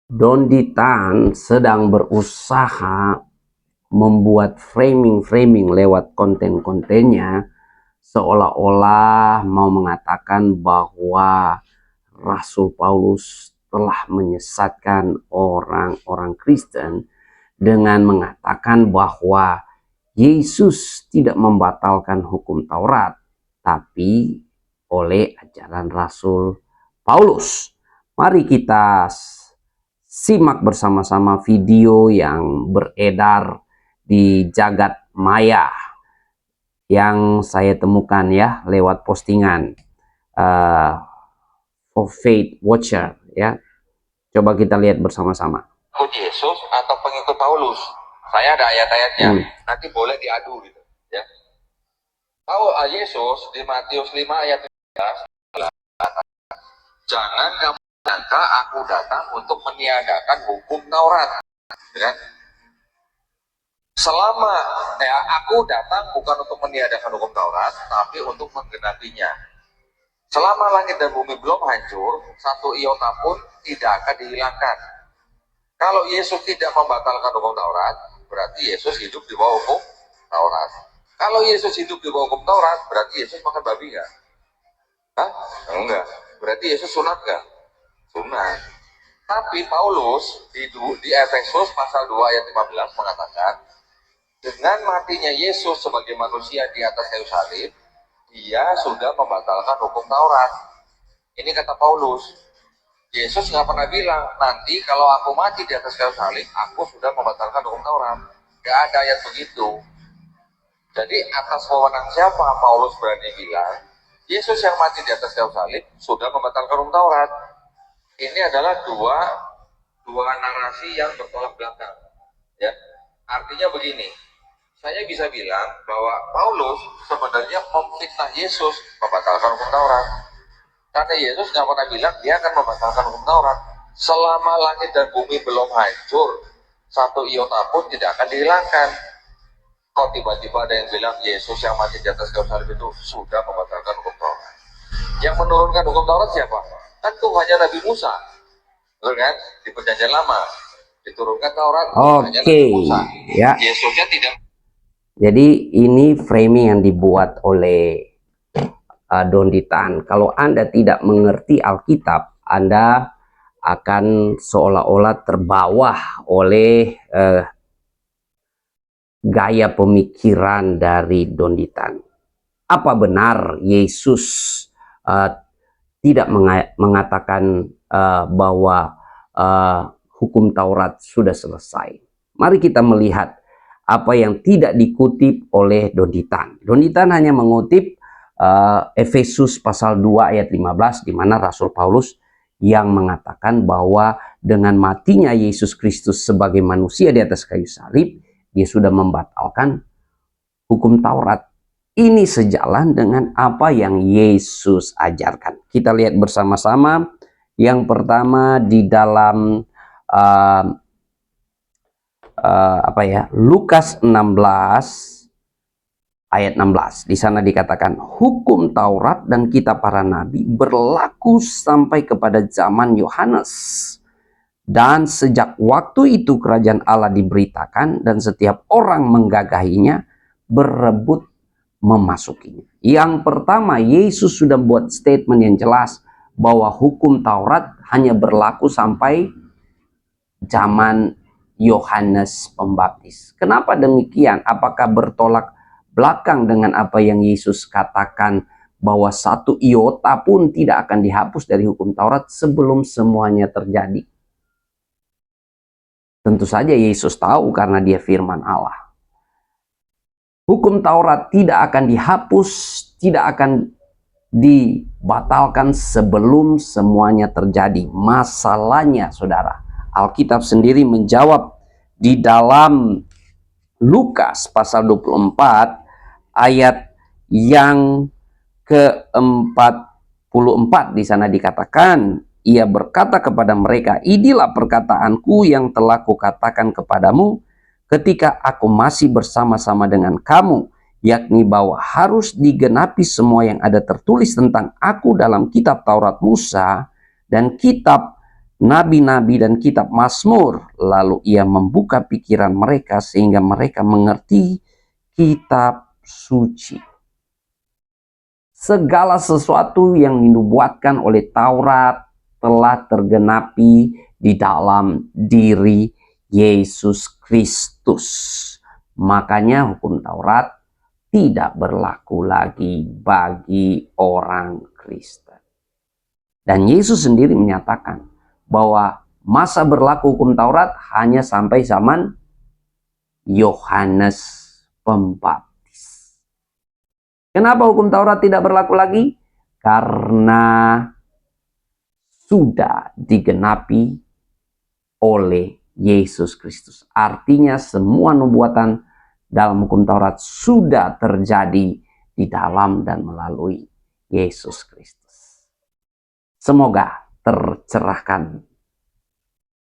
Dondi Tan sedang berusaha membuat framing lewat konten-kontennya, seolah-olah mau mengatakan bahwa Rasul Paulus telah menyesatkan orang-orang Kristen dengan mengatakan bahwa Yesus tidak membatalkan hukum Taurat, tapi oleh ajaran Rasul Paulus. Mari kita simak bersama-sama video yang beredar di jagat maya yang saya temukan ya lewat postingan For Faith Watcher ya. Coba kita lihat bersama-sama. Yesus atau pengikut Paulus? Saya ada ayat-ayatnya. Nanti boleh diadu gitu ya. Yesus di Matius 5 ayat 13, jangan kamu sangka aku datang untuk meniadakan hukum Taurat, ya. Selama aku datang bukan untuk meniadakan hukum Taurat, tapi untuk menggenapinya. Selama langit dan bumi belum hancur, satu iota pun tidak akan dihilangkan. Kalau Yesus tidak membatalkan hukum Taurat, berarti Yesus hidup di bawah hukum Taurat. Kalau Yesus hidup di bawah hukum Taurat, berarti Yesus makan babi nggak? Hah? Enggak. Berarti Yesus sunat nggak? Sunat. Tapi Paulus di Efesus pasal 2 ayat 15 mengatakan, dengan matinya Yesus sebagai manusia di atas kayu salib, dia sudah membatalkan hukum Taurat. Ini kata Paulus. Yesus nggak pernah bilang, nanti kalau aku mati di atas kayu salib, aku sudah membatalkan hukum Taurat. Nggak ada ayat begitu. Jadi atas wewenang siapa Paulus berani bilang, Yesus yang mati di atas kayu salib sudah membatalkan hukum Taurat. Ini adalah dua narasi yang bertolak belakang. Ya, artinya begini, saya bisa bilang bahwa Paulus sebenarnya memfitnah Yesus membatalkan hukum Taurat. Karena Yesus nggak pernah bilang dia akan membatalkan hukum Taurat. Selama langit dan bumi belum hancur, satu iota pun tidak akan dihilangkan. Kok tiba-tiba ada yang bilang Yesus yang mati di atas kayu salib itu sudah membatalkan hukum Taurat? Yang menurunkan hukum Taurat siapa? Kan Tuhannya Nabi Musa, betul kan? Di Perjanjian Lama diturunkan Taurat. Oke, ya. Yesusnya tidak. Jadi ini framing yang dibuat oleh Dondi Tan. Kalau Anda tidak mengerti Alkitab, Anda akan seolah-olah terbawa oleh gaya pemikiran dari Dondi Tan. Apa benar Yesus tidak mengatakan bahwa hukum Taurat sudah selesai? Mari kita melihat apa yang tidak dikutip oleh Dondi Tan. Dondi Tan hanya mengutip Efesus pasal 2 ayat 15, di mana Rasul Paulus yang mengatakan bahwa dengan matinya Yesus Kristus sebagai manusia di atas kayu salib, dia sudah membatalkan hukum Taurat. Ini sejalan dengan apa yang Yesus ajarkan. Kita lihat bersama-sama. Yang pertama di dalam Lukas 16 ayat 16. Di sana dikatakan, hukum Taurat dan kitab para nabi berlaku sampai kepada zaman Yohanes. Dan sejak waktu itu kerajaan Allah diberitakan dan setiap orang menggagahinya, berebut memasukinya. Yang pertama, Yesus sudah buat statement yang jelas bahwa hukum Taurat hanya berlaku sampai zaman Yohanes Pembaptis. Kenapa demikian? Apakah bertolak belakang dengan apa yang Yesus katakan bahwa satu iota pun tidak akan dihapus dari hukum Taurat sebelum semuanya terjadi? Tentu saja Yesus tahu karena dia firman Allah. Hukum Taurat tidak akan dihapus, tidak akan dibatalkan sebelum semuanya terjadi. Masalahnya, saudara, Alkitab sendiri menjawab di dalam Lukas pasal 24 ayat yang ke-44. Di sana dikatakan, ia berkata kepada mereka, inilah perkataanku yang telah kukatakan kepadamu ketika aku masih bersama-sama dengan kamu, yakni bahwa harus digenapi semua yang ada tertulis tentang aku dalam kitab Taurat Musa dan kitab nabi-nabi dan kitab Mazmur. Lalu ia membuka pikiran mereka sehingga mereka mengerti kitab suci. Segala sesuatu yang dinubuatkan oleh Taurat telah tergenapi di dalam diri Yesus Kristus. Makanya hukum Taurat tidak berlaku lagi bagi orang Kristen. Dan Yesus sendiri menyatakan bahwa masa berlaku hukum Taurat hanya sampai zaman Yohanes Pembaptis. Kenapa hukum Taurat tidak berlaku lagi? Karena sudah digenapi oleh Yesus Kristus. Artinya semua nubuatan dalam hukum Taurat sudah terjadi di dalam dan melalui Yesus Kristus. Semoga tercerahkan